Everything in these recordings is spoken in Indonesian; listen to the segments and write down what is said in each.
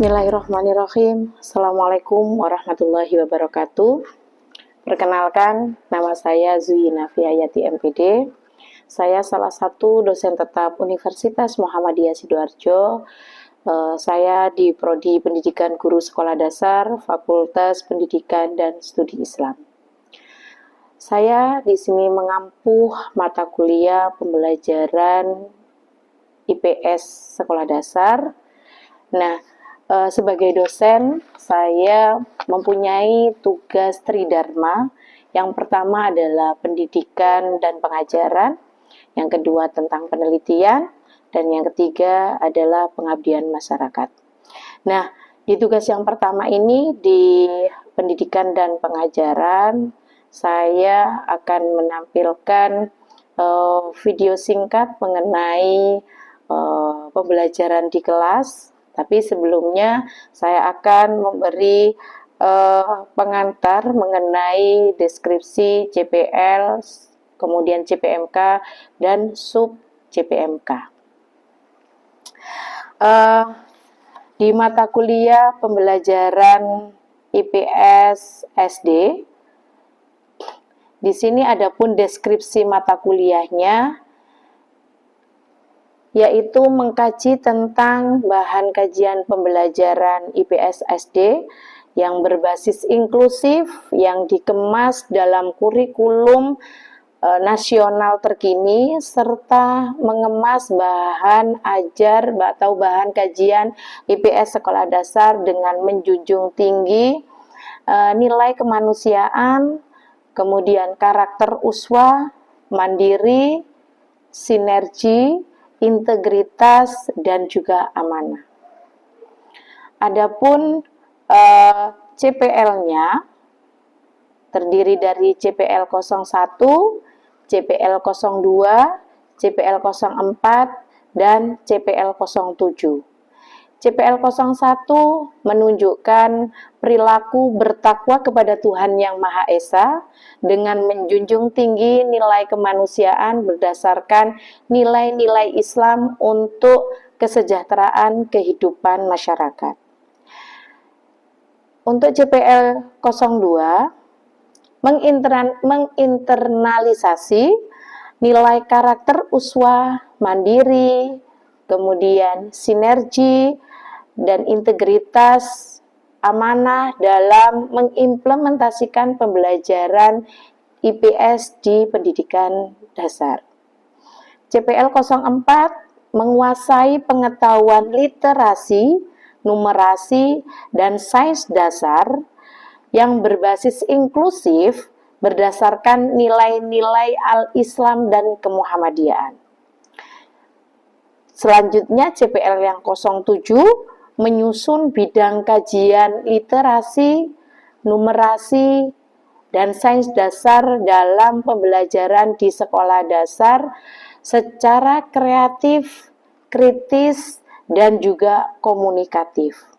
Bismillahirrahmanirrahim. Assalamualaikum warahmatullahi wabarakatuh. Perkenalkan, nama saya Zuyina Fiayati MPD. Saya salah satu dosen tetap Universitas Muhammadiyah Sidoarjo. Saya di Prodi Pendidikan Guru Sekolah Dasar, Fakultas Pendidikan dan Studi Islam. Saya di sini mengampu mata kuliah pembelajaran IPS Sekolah Dasar. Nah, sebagai dosen, saya mempunyai tugas tridharma. Yang pertama adalah pendidikan dan pengajaran, yang kedua tentang penelitian, dan yang ketiga adalah pengabdian masyarakat. Nah, di tugas yang pertama ini, di pendidikan dan pengajaran, saya akan menampilkan video singkat mengenai pembelajaran di kelas. Tapi sebelumnya saya akan memberi pengantar mengenai deskripsi CPL, kemudian CPMK, dan sub CPMK. Di mata kuliah pembelajaran IPS SD, di sini ada pun deskripsi mata kuliahnya, yaitu mengkaji tentang bahan kajian pembelajaran IPS SD yang berbasis inklusif, yang dikemas dalam kurikulum nasional terkini, serta mengemas bahan ajar atau bahan kajian IPS Sekolah Dasar dengan menjunjung tinggi nilai kemanusiaan, kemudian karakter uswah, mandiri, sinergi, integritas, dan juga amanah. Adapun CPL-nya terdiri dari CPL 01, CPL 02, CPL 04, dan CPL 07. CPL 01 menunjukkan perilaku bertakwa kepada Tuhan Yang Maha Esa dengan menjunjung tinggi nilai kemanusiaan berdasarkan nilai-nilai Islam untuk kesejahteraan kehidupan masyarakat. Untuk CPL 02 menginternalisasi nilai karakter uswah, mandiri, kemudian sinergi, dan integritas, amanah dalam mengimplementasikan pembelajaran IPS di pendidikan dasar. CPL 04 menguasai pengetahuan literasi, numerasi, dan sains dasar yang berbasis inklusif berdasarkan nilai-nilai al-Islam dan kemuhammadiyaan. Selanjutnya CPL yang 07 menyusun bidang kajian literasi, numerasi, dan sains dasar dalam pembelajaran di sekolah dasar secara kreatif, kritis, dan juga komunikatif.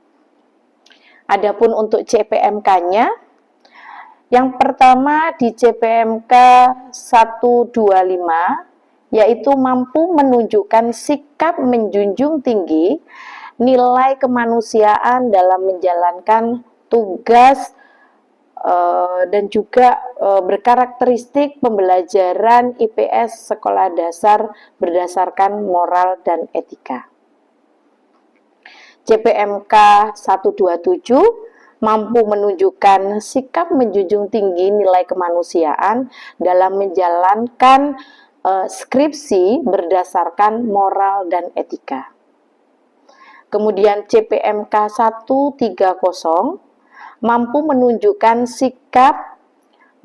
Adapun untuk CPMK-nya, yang pertama di CPMK 125, yaitu mampu menunjukkan sikap menjunjung tinggi nilai kemanusiaan dalam menjalankan tugas dan juga berkarakteristik pembelajaran IPS sekolah dasar berdasarkan moral dan etika. CPMK 127 mampu menunjukkan sikap menjunjung tinggi nilai kemanusiaan dalam menjalankan skripsi berdasarkan moral dan etika. Kemudian CPMK 130 mampu menunjukkan sikap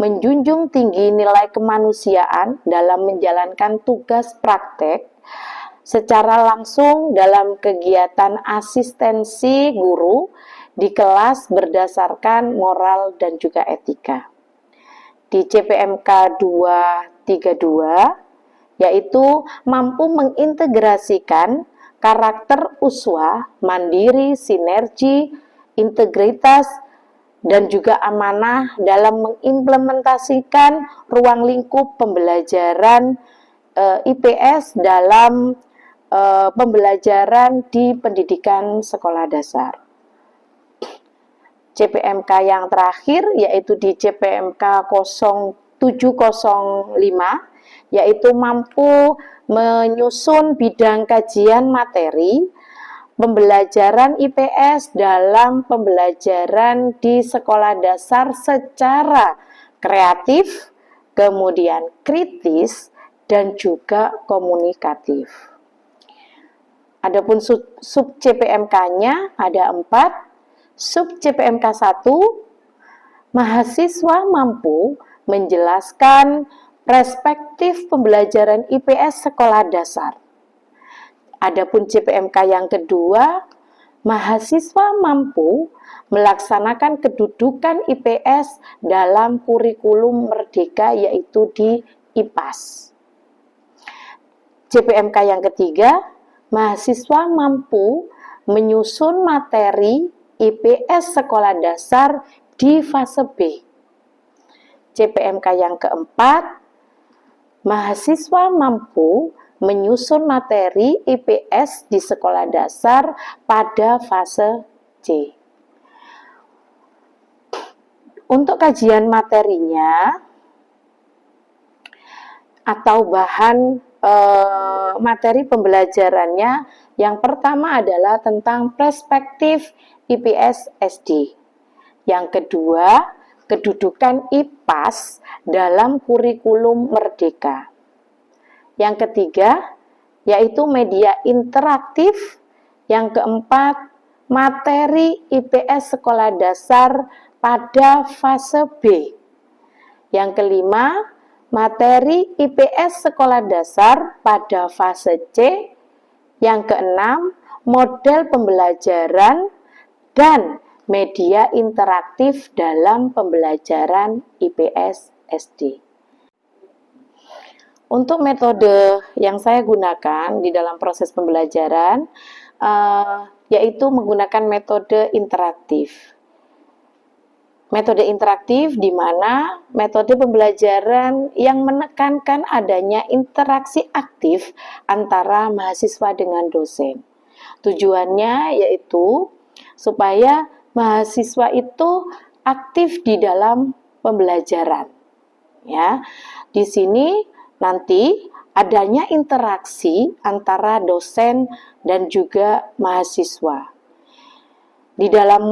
menjunjung tinggi nilai kemanusiaan dalam menjalankan tugas praktek secara langsung dalam kegiatan asistensi guru di kelas berdasarkan moral dan juga etika. Di CPMK 232, yaitu mampu mengintegrasikan karakter uswah, mandiri, sinergi, integritas, dan juga amanah dalam mengimplementasikan ruang lingkup pembelajaran IPS dalam pembelajaran di pendidikan sekolah dasar. CPMK yang terakhir yaitu di CPMK 0705, yaitu mampu menyusun bidang kajian materi pembelajaran IPS dalam pembelajaran di sekolah dasar secara kreatif, kemudian kritis, dan juga komunikatif. Adapun sub CPMK-nya ada 4. Sub CPMK 1, mahasiswa mampu menjelaskan perspektif pembelajaran IPS sekolah dasar. Adapun CPMK yang kedua, mahasiswa mampu melaksanakan kedudukan IPS dalam kurikulum merdeka, yaitu di IPAS. CPMK yang ketiga, mahasiswa mampu menyusun materi IPS sekolah dasar di fase B. CPMK yang keempat, mahasiswa mampu menyusun materi IPS di sekolah dasar pada fase C. Untuk kajian materinya atau bahan materi pembelajarannya, yang pertama adalah tentang perspektif IPS SD. Yang kedua, kedudukan IPAS dalam kurikulum merdeka. Yang ketiga, yaitu media interaktif. Yang keempat, materi IPS sekolah dasar pada fase B. Yang kelima, materi IPS sekolah dasar pada fase C. Yang keenam, model pembelajaran dan media interaktif dalam pembelajaran IPS SD. Untuk metode yang saya gunakan di dalam proses pembelajaran, yaitu menggunakan metode interaktif. Metode interaktif di mana metode pembelajaran yang menekankan adanya interaksi aktif antara mahasiswa dengan dosen. Tujuannya yaitu supaya mahasiswa itu aktif di dalam pembelajaran. Ya, di sini nanti adanya interaksi antara dosen dan juga mahasiswa. Di dalam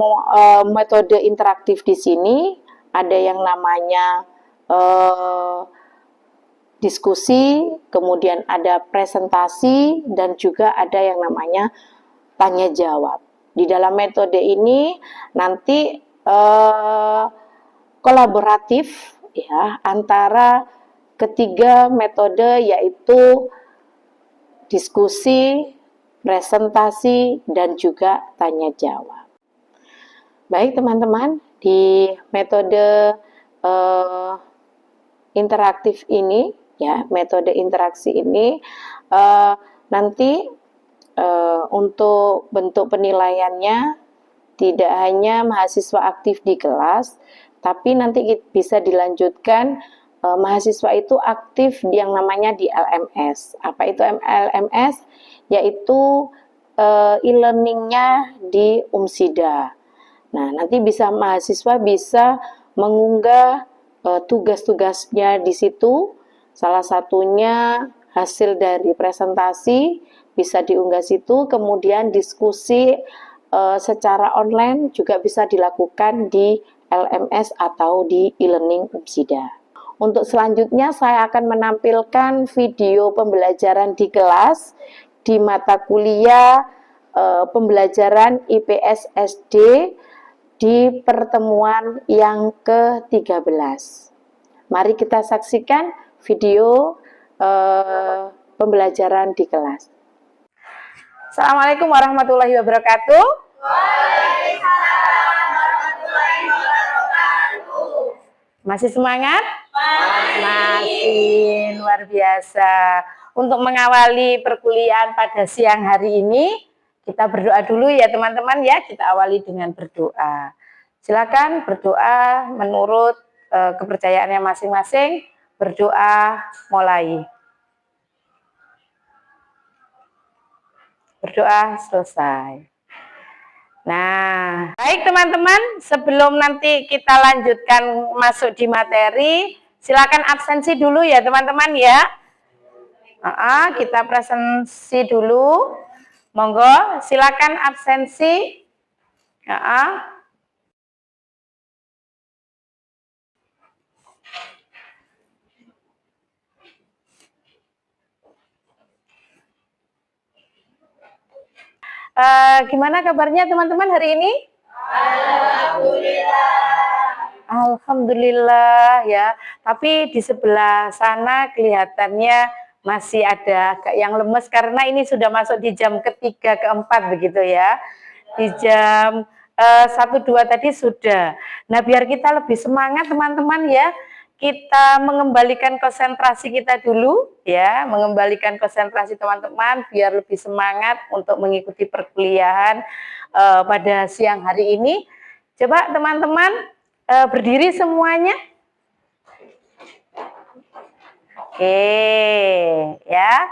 metode interaktif di sini ada yang namanya diskusi, kemudian ada presentasi, dan juga ada yang namanya tanya jawab. Di dalam metode ini nanti kolaboratif ya antara ketiga metode, yaitu diskusi, presentasi, dan juga tanya jawab. Baik teman-teman, di metode interaktif ini, ya metode interaksi ini nanti untuk bentuk penilaiannya tidak hanya mahasiswa aktif di kelas, tapi nanti bisa dilanjutkan mahasiswa itu aktif di yang namanya di LMS. Apa itu LMS? Yaitu e-learningnya di UMSIDA. Nah, nanti mahasiswa bisa mengunggah tugas-tugasnya di situ. Salah satunya hasil dari presentasi bisa diunggah situ, kemudian diskusi secara online juga bisa dilakukan di LMS atau di e-learning UMSIDA. Untuk selanjutnya saya akan menampilkan video pembelajaran di kelas di mata kuliah pembelajaran IPS SD di pertemuan yang ke-13. Mari kita saksikan video pembelajaran di kelas. Assalamualaikum warahmatullahi wabarakatuh. Waalaikumsalam warahmatullahi wabarakatuh. Masih semangat? Masih. Luar biasa. Untuk mengawali perkuliahan pada siang hari ini, kita berdoa dulu ya teman-teman ya. Kita awali dengan berdoa. Silakan berdoa menurut kepercayaannya masing-masing. Berdoa mulai. Berdoa selesai. Nah, baik teman-teman, sebelum nanti kita lanjutkan masuk di materi, silakan absensi dulu ya teman-teman ya. Kita presensi dulu. Monggo, silakan absensi. Gimana kabarnya teman-teman hari ini? Alhamdulillah. Alhamdulillah ya. Tapi di sebelah sana kelihatannya masih ada agak yang lemes karena ini sudah masuk di jam ketiga keempat begitu ya. Di jam 1-2 tadi sudah. Nah, biar kita lebih semangat teman-teman ya, kita mengembalikan konsentrasi kita dulu ya, mengembalikan konsentrasi teman-teman biar lebih semangat untuk mengikuti perkuliahan pada siang hari ini. Coba teman-teman berdiri semuanya. Oke ya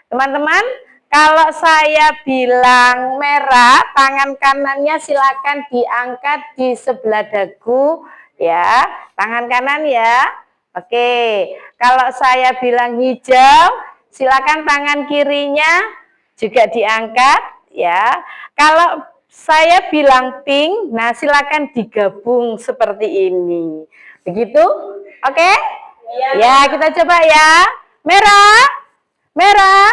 teman-teman, kalau saya bilang merah, tangan kanannya silakan diangkat di sebelah dagu ya, tangan kanan ya. Oke, kalau saya bilang hijau, silakan tangan kirinya juga diangkat ya. Kalau saya bilang pink, nah silakan digabung seperti ini. Begitu? Oke? Ya, kita coba ya. Merah, merah,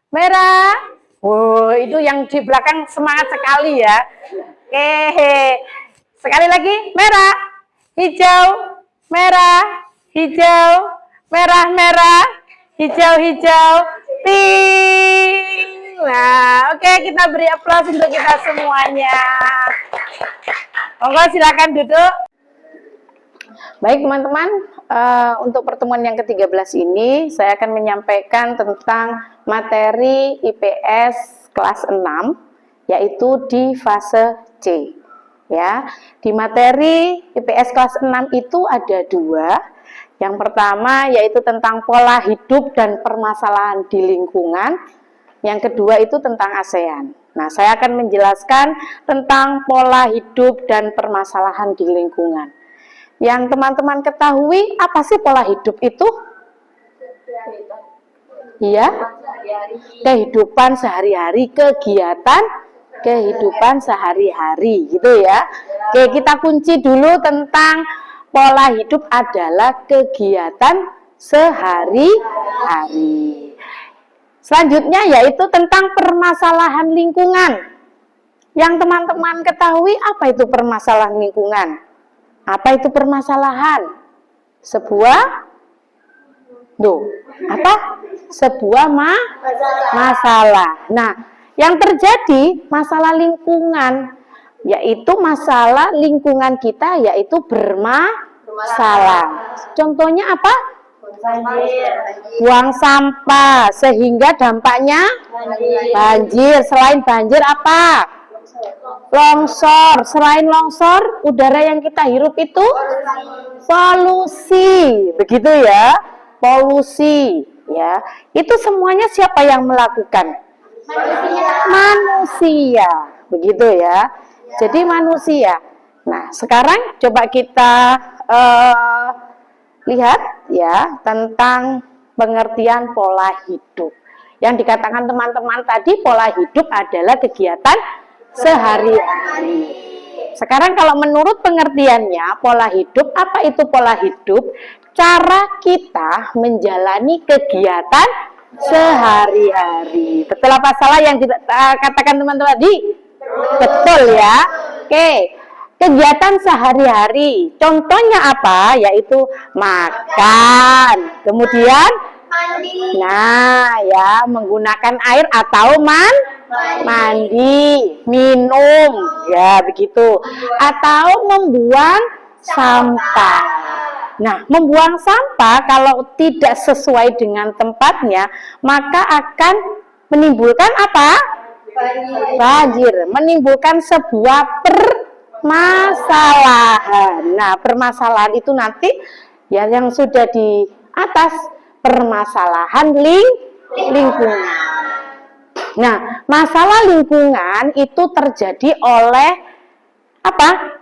merah. Oh, itu yang di belakang semangat sekali ya. Oke, sekali lagi merah, hijau, merah, hijau, merah, merah, hijau, hijau, pink. Nah, oke, kita beri aplaus untuk kita semuanya. Monggo silakan duduk. Baik teman-teman, untuk pertemuan yang ke-13 ini saya akan menyampaikan tentang materi IPS kelas 6, yaitu di fase C. Ya, di materi IPS kelas 6 itu ada 2. Yang pertama yaitu tentang pola hidup dan permasalahan di lingkungan. Yang kedua itu tentang ASEAN. Nah, saya akan menjelaskan tentang pola hidup dan permasalahan di lingkungan. Yang teman-teman ketahui, apa sih pola hidup itu? Iya, kehidupan sehari-hari, kegiatan kehidupan sehari-hari, gitu ya. Oke, kita kunci dulu tentang pola hidup adalah kegiatan sehari-hari. Selanjutnya yaitu tentang permasalahan lingkungan. Yang teman-teman ketahui, apa itu permasalahan lingkungan? Apa itu permasalahan? Sebuah masalah. Nah, yang terjadi masalah lingkungan, yaitu masalah lingkungan kita, yaitu bermasalah. Contohnya apa? Buang sampah sehingga dampaknya banjir. Selain banjir apa? Longsor. Selain longsor, udara yang kita hirup itu polusi. Begitu ya, polusi ya. Itu semuanya siapa yang melakukan? Manusia. Begitu ya. Jadi manusia. Nah, sekarang coba kita lihat ya tentang pengertian pola hidup. Yang dikatakan teman-teman tadi, pola hidup adalah kegiatan sehari-hari. Sekarang kalau menurut pengertiannya, pola hidup, apa itu pola hidup? Cara kita menjalani kegiatan sehari-hari. Betul apa salah yang dikatakan teman-teman tadi? Betul ya. Oke. Kegiatan sehari-hari, contohnya apa? Yaitu makan, kemudian ya menggunakan air atau mandi, minum, ya begitu, atau membuang sampah. Nah, membuang sampah kalau tidak sesuai dengan tempatnya, maka akan menimbulkan apa? Banjir, menimbulkan sebuah permasalahan. Nah, permasalahan itu nanti ya yang sudah di atas, permasalahan lingkungan. Nah, masalah lingkungan itu terjadi oleh apa?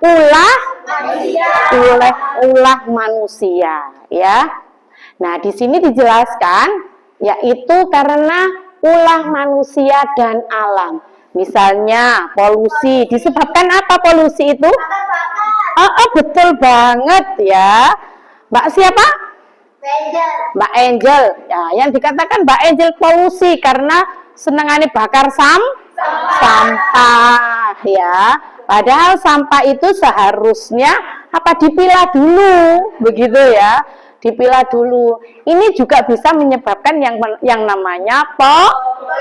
Ulah manusia, ya. Nah, di sini dijelaskan yaitu karena ulah manusia dan alam. Misalnya polusi, disebabkan apa polusi itu? Betul banget ya. Mbak siapa? Mbak Angel. Ya, yang dikatakan Mbak Angel polusi karena senangannya bakar sampah ya. Padahal sampah itu seharusnya apa dipilah dulu, begitu ya. Dipilah dulu. Ini juga bisa menyebabkan yang namanya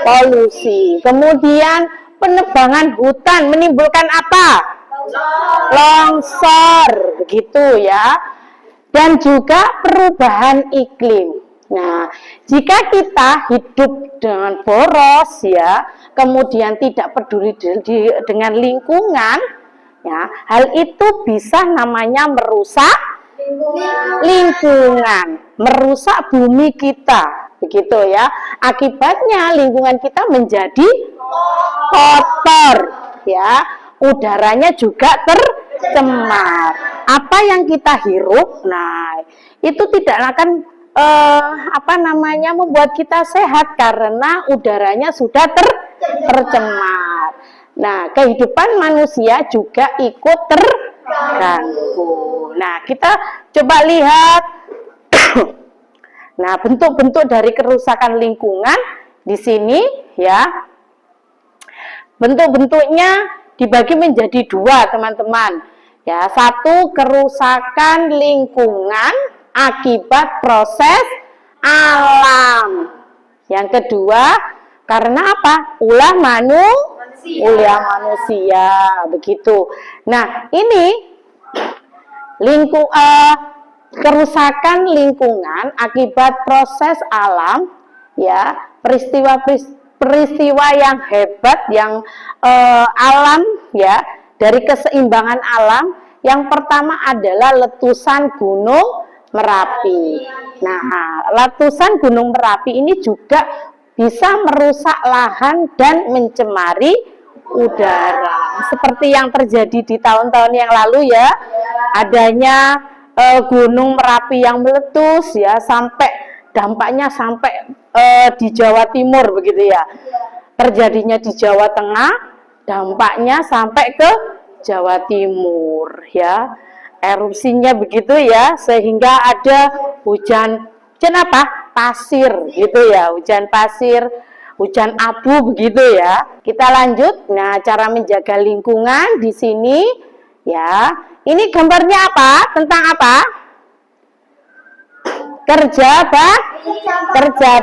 polusi. Kemudian penebangan hutan menimbulkan apa? Longsor, begitu ya. Dan juga perubahan iklim. Nah, jika kita hidup dengan boros ya, kemudian tidak peduli dengan lingkungan, ya, hal itu bisa namanya merusak lingkungan, merusak bumi kita, begitu ya. Akibatnya lingkungan kita menjadi kotor, ya. Udaranya juga tercemar. Apa yang kita hirup, nah, itu tidak akan membuat kita sehat karena udaranya sudah tercemar. Nah, kehidupan manusia juga ikut terganggu. Nah, kita coba lihat nah, bentuk-bentuk dari kerusakan lingkungan di sini ya. Bentuk-bentuknya dibagi menjadi dua, teman-teman. Ya, satu kerusakan lingkungan akibat proses alam. Yang kedua, karena apa? Ulah manusia, begitu. Nah, ini kerusakan lingkungan akibat proses alam, ya, peristiwa yang hebat yang alam, ya, dari keseimbangan alam. Yang pertama adalah letusan Gunung Merapi. Nah, letusan Gunung Merapi ini juga bisa merusak lahan dan mencemari udara. Seperti yang terjadi di tahun-tahun yang lalu ya, adanya Gunung Merapi yang meletus ya, sampai dampaknya sampai di Jawa Timur begitu ya. Terjadinya di Jawa Tengah, dampaknya sampai ke Jawa Timur ya. Erupsinya begitu ya, sehingga ada hujan apa? Pasir gitu ya, hujan pasir, hujan abu begitu ya. Kita lanjut. Nah, cara menjaga lingkungan di sini ya. Ini gambarnya apa? Tentang apa? Kerja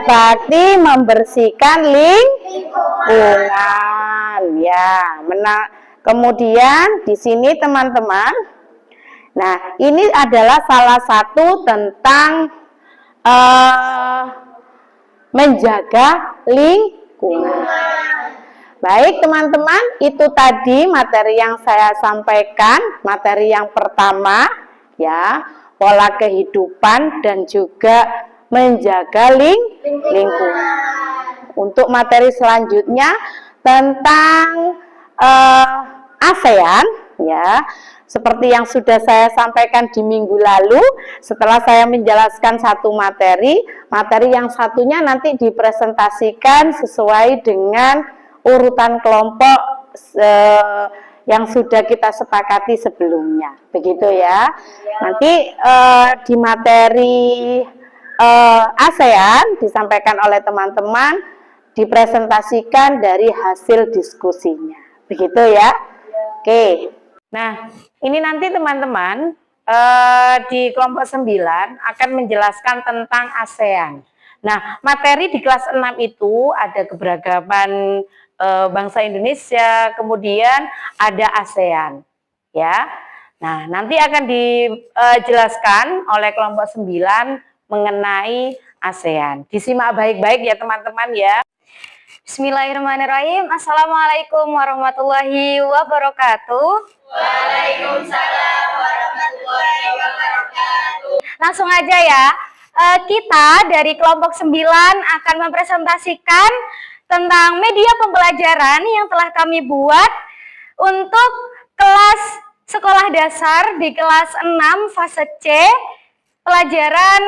bakti membersihkan lingkungan ya. Kemudian di sini teman-teman, nah, ini adalah salah satu tentang menjaga lingkungan. Baik teman-teman, itu tadi materi yang saya sampaikan. Materi yang pertama ya, pola kehidupan dan juga menjaga lingkungan. Untuk materi selanjutnya tentang ASEAN ya. Seperti yang sudah saya sampaikan di minggu lalu, setelah saya menjelaskan satu materi yang satunya nanti dipresentasikan sesuai dengan urutan kelompok yang sudah kita sepakati sebelumnya. Begitu ya. Nanti di materi ASEAN disampaikan oleh teman-teman, dipresentasikan dari hasil diskusinya. Begitu ya. Oke. Nah, ini nanti teman-teman di kelompok 9 akan menjelaskan tentang ASEAN. Nah, materi di kelas 6 itu ada keberagaman bangsa Indonesia, kemudian ada ASEAN. Ya. Nah, nanti akan dijelaskan oleh kelompok 9 mengenai ASEAN. Disimak baik-baik ya teman-teman ya. Bismillahirrahmanirrahim. Assalamualaikum warahmatullahi wabarakatuh. Waalaikumsalam warahmatullahi wabarakatuh. Langsung aja ya. Kita dari kelompok 9 akan mempresentasikan tentang media pembelajaran yang telah kami buat untuk kelas sekolah dasar di kelas 6 fase C pelajaran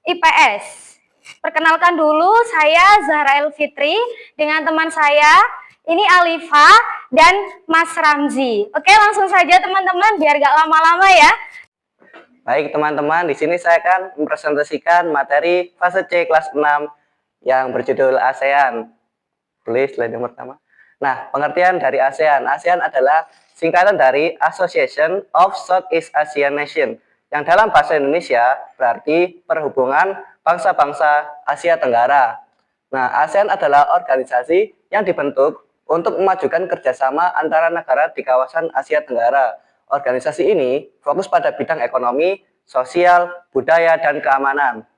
IPS. Perkenalkan dulu, saya Zahra Elfitri dengan teman saya, ini Alifa dan Mas Ramzi. Oke, langsung saja teman-teman biar gak lama-lama ya. Baik teman-teman, di sini saya akan mempresentasikan materi fase C kelas 6 yang berjudul ASEAN. Tulis slide yang pertama. Nah, pengertian dari ASEAN. ASEAN adalah singkatan dari Association of Southeast Asian Nation, yang dalam bahasa Indonesia berarti perhubungan bangsa-bangsa Asia Tenggara. Nah, ASEAN adalah organisasi yang dibentuk untuk memajukan kerjasama antara negara di kawasan Asia Tenggara. Organisasi ini fokus pada bidang ekonomi, sosial, budaya, dan keamanan.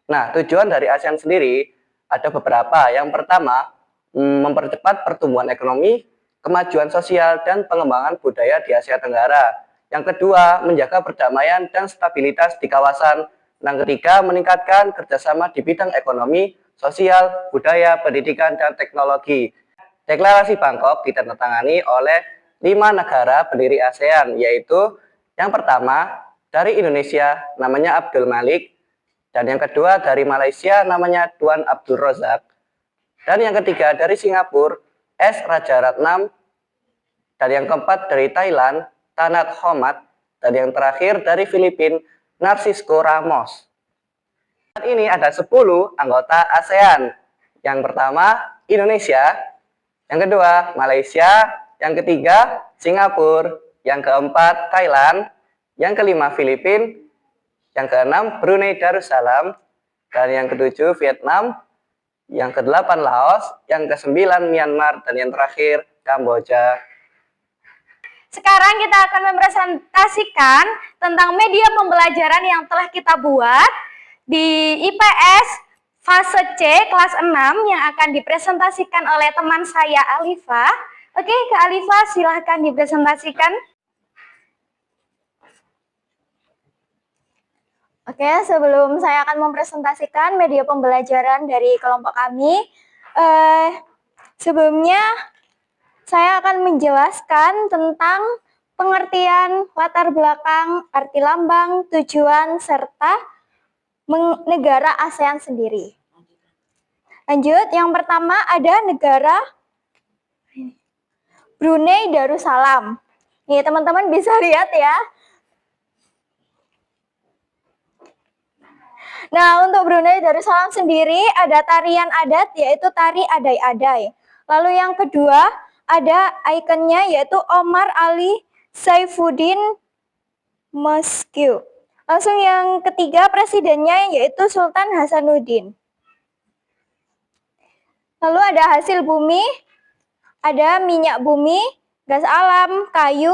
Nah, tujuan dari ASEAN sendiri ada beberapa. Yang pertama, mempercepat pertumbuhan ekonomi, kemajuan sosial, dan pengembangan budaya di Asia Tenggara. Yang kedua, menjaga perdamaian dan stabilitas di kawasan. Yang ketiga, meningkatkan kerjasama di bidang ekonomi, sosial, budaya, pendidikan, dan teknologi. Deklarasi Bangkok ditandatangani oleh 5 negara pendiri ASEAN, yaitu yang pertama dari Indonesia namanya Abdul Malik, dan yang kedua dari Malaysia namanya Tuan Abdul Razak, dan yang ketiga dari Singapura S. Rajaratnam, dan yang keempat dari Thailand Tanat Homat, dan yang terakhir dari Filipina Narcisco Ramos. Saat ini ada 10 anggota ASEAN. Yang pertama Indonesia, yang kedua Malaysia, yang ketiga Singapura, yang keempat Thailand, yang kelima Filipina, yang keenam Brunei Darussalam, dan yang ketujuh Vietnam, yang kedelapan Laos, yang kesembilan Myanmar, dan yang terakhir Kamboja. Sekarang kita akan mempresentasikan tentang media pembelajaran yang telah kita buat di IPS fase C kelas 6 yang akan dipresentasikan oleh teman saya Alifa. Oke, Kak Alifa silahkan dipresentasikan. Oke, sebelum saya akan mempresentasikan media pembelajaran dari kelompok kami, sebelumnya saya akan menjelaskan tentang pengertian latar belakang, arti lambang, tujuan, serta negara ASEAN sendiri. Lanjut, yang pertama ada negara Brunei Darussalam. Nih, teman-teman bisa lihat ya. Nah, untuk Brunei Darussalam sendiri ada tarian adat yaitu tari adai-adai. Lalu yang kedua ada ikonnya yaitu Omar Ali Saifuddin Mosque. Langsung yang ketiga presidennya yaitu Sultan Hasanuddin. Lalu ada hasil bumi, ada minyak bumi, gas alam, kayu,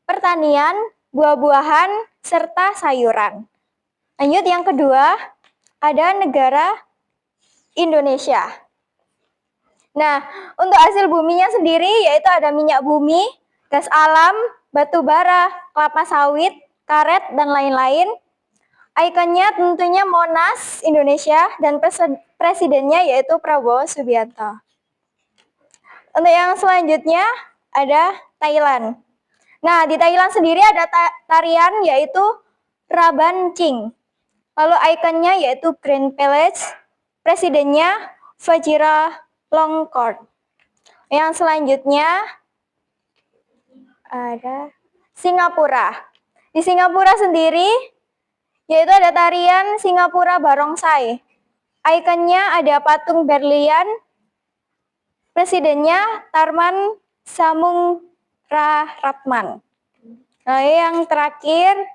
pertanian, buah-buahan, serta sayuran. Lanjut yang kedua, ada negara Indonesia. Nah, untuk hasil buminya sendiri yaitu ada minyak bumi, gas alam, batu bara, kelapa sawit, karet, dan lain-lain. Ikonnya tentunya Monas, Indonesia, dan presidennya yaitu Prabowo Subianto. Untuk yang selanjutnya ada Thailand. Nah, di Thailand sendiri ada tarian yaitu Raban Ching. Lalu ikonnya yaitu Grand Palace, presidennya Vajira Longkorn. Yang selanjutnya ada Singapura. Di Singapura sendiri yaitu ada tarian Singapura Barongsai. Ikonnya ada patung berlian, presidennya Tharman Shanmugaratnam. Nah, yang terakhir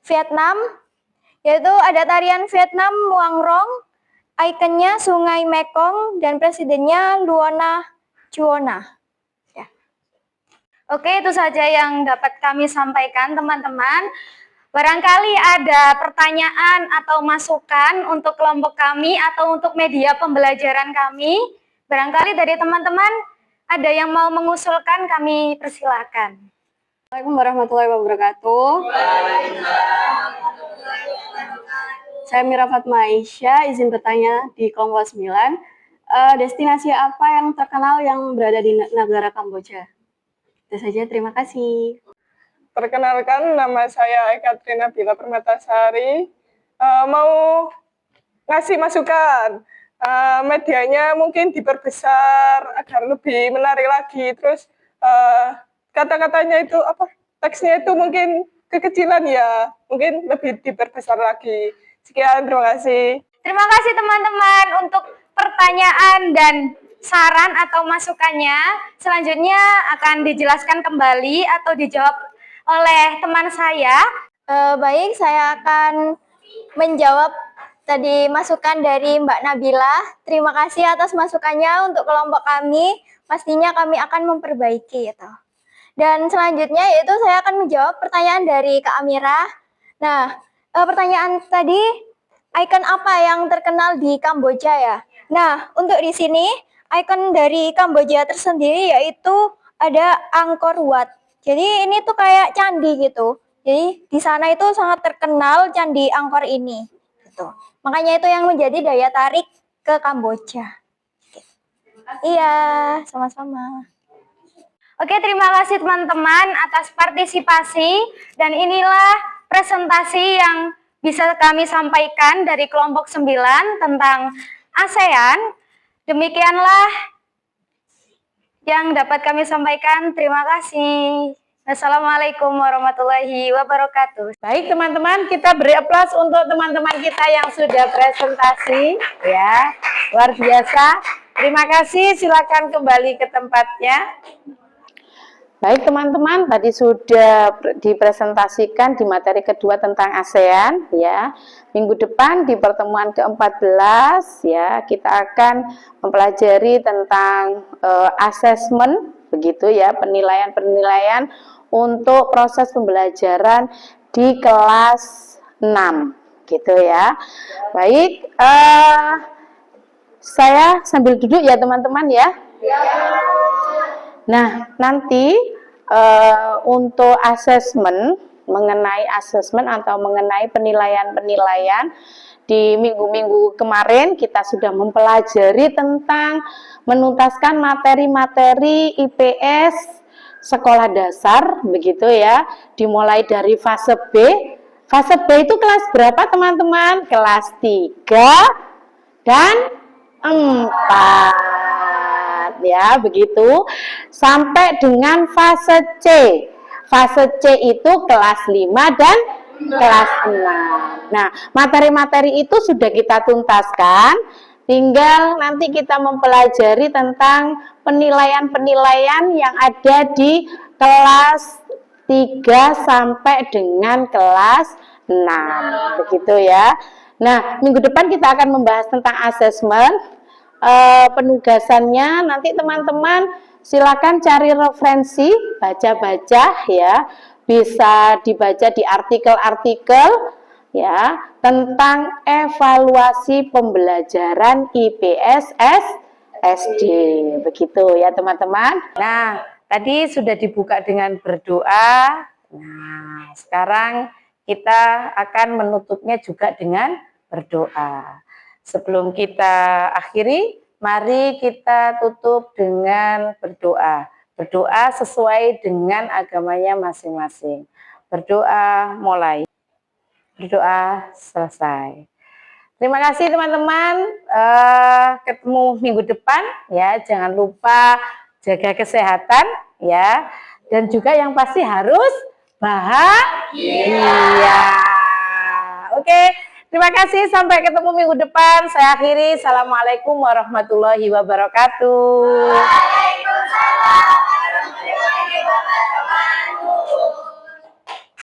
Vietnam, yaitu ada tarian Vietnam Muang Rong, ikonnya Sungai Mekong, dan presidennya Luona Chuona. Ya. Oke, itu saja yang dapat kami sampaikan teman-teman. Barangkali ada pertanyaan atau masukan untuk kelompok kami atau untuk media pembelajaran kami. Barangkali dari teman-teman ada yang mau mengusulkan, kami persilakan. Assalamualaikum warahmatullahi wabarakatuh. Saya Mira Fatma Aisyah, izin bertanya di kelompok 9. destinasi apa yang terkenal yang berada di negara Kamboja? Itu saja, terima kasih. Perkenalkan, nama saya Ekaterina Bila Permatasari. Mau ngasih masukan, medianya mungkin diperbesar agar lebih menarik lagi. Terus kata-katanya itu apa? Teksnya itu mungkin kekecilan ya, mungkin lebih diperbesar lagi. Sekian, terima kasih. Terima kasih teman-teman untuk pertanyaan dan saran atau masukannya. Selanjutnya akan dijelaskan kembali atau dijawab oleh teman saya. Baik, saya akan menjawab tadi masukan dari Mbak Nabila. Terima kasih atas masukannya untuk kelompok kami. Pastinya kami akan memperbaiki itu. Dan selanjutnya yaitu saya akan menjawab pertanyaan dari Kak Amira. Nah, pertanyaan tadi, ikon apa yang terkenal di Kamboja ya? Nah, untuk di sini ikon dari Kamboja tersendiri yaitu ada Angkor Wat. Jadi ini tuh kayak candi gitu. Jadi di sana itu sangat terkenal candi Angkor ini. Gitu. Makanya itu yang menjadi daya tarik ke Kamboja. Iya, sama-sama. Oke, terima kasih teman-teman atas partisipasi. Dan inilah presentasi yang bisa kami sampaikan dari kelompok 9 tentang ASEAN. Demikianlah yang dapat kami sampaikan. Terima kasih. Assalamualaikum warahmatullahi wabarakatuh. Baik teman-teman, kita beri aplaus untuk teman-teman kita yang sudah presentasi ya. Luar biasa. Terima kasih, silakan kembali ke tempatnya. Baik teman-teman, tadi sudah dipresentasikan di materi kedua tentang ASEAN ya. Minggu depan di pertemuan ke-14 ya, kita akan mempelajari tentang asesmen begitu ya, penilaian-penilaian untuk proses pembelajaran di kelas 6 gitu ya. Baik, saya sambil duduk ya teman-teman ya. Nah, nanti untuk asesmen, mengenai asesmen atau mengenai penilaian-penilaian di minggu-minggu kemarin kita sudah mempelajari tentang menuntaskan materi-materi IPS sekolah dasar, begitu ya, dimulai dari fase B. Fase B itu kelas berapa teman-teman? Kelas 3 dan 4. Ya, begitu sampai dengan fase C. Fase C itu kelas 5 dan kelas 6. Nah, materi-materi itu sudah kita tuntaskan, tinggal nanti kita mempelajari tentang penilaian-penilaian yang ada di kelas 3 sampai dengan kelas 6. Begitu ya. Nah, minggu depan kita akan membahas tentang asesmen. Penugasannya nanti teman-teman silakan cari referensi, baca-baca ya, bisa dibaca di artikel-artikel ya tentang evaluasi pembelajaran IPS SD, begitu ya teman-teman. Nah, tadi sudah dibuka dengan berdoa. Nah, sekarang kita akan menutupnya juga dengan berdoa. Sebelum kita akhiri, mari kita tutup dengan berdoa. Berdoa sesuai dengan agamanya masing-masing. Berdoa mulai. Berdoa selesai. Terima kasih teman-teman. Ketemu minggu depan ya. Jangan lupa jaga kesehatan ya. Dan juga yang pasti harus bahagia. Oke. Terima kasih, sampai ketemu minggu depan. Saya akhiri. Assalamualaikum warahmatullahi wabarakatuh. Waalaikumsalam.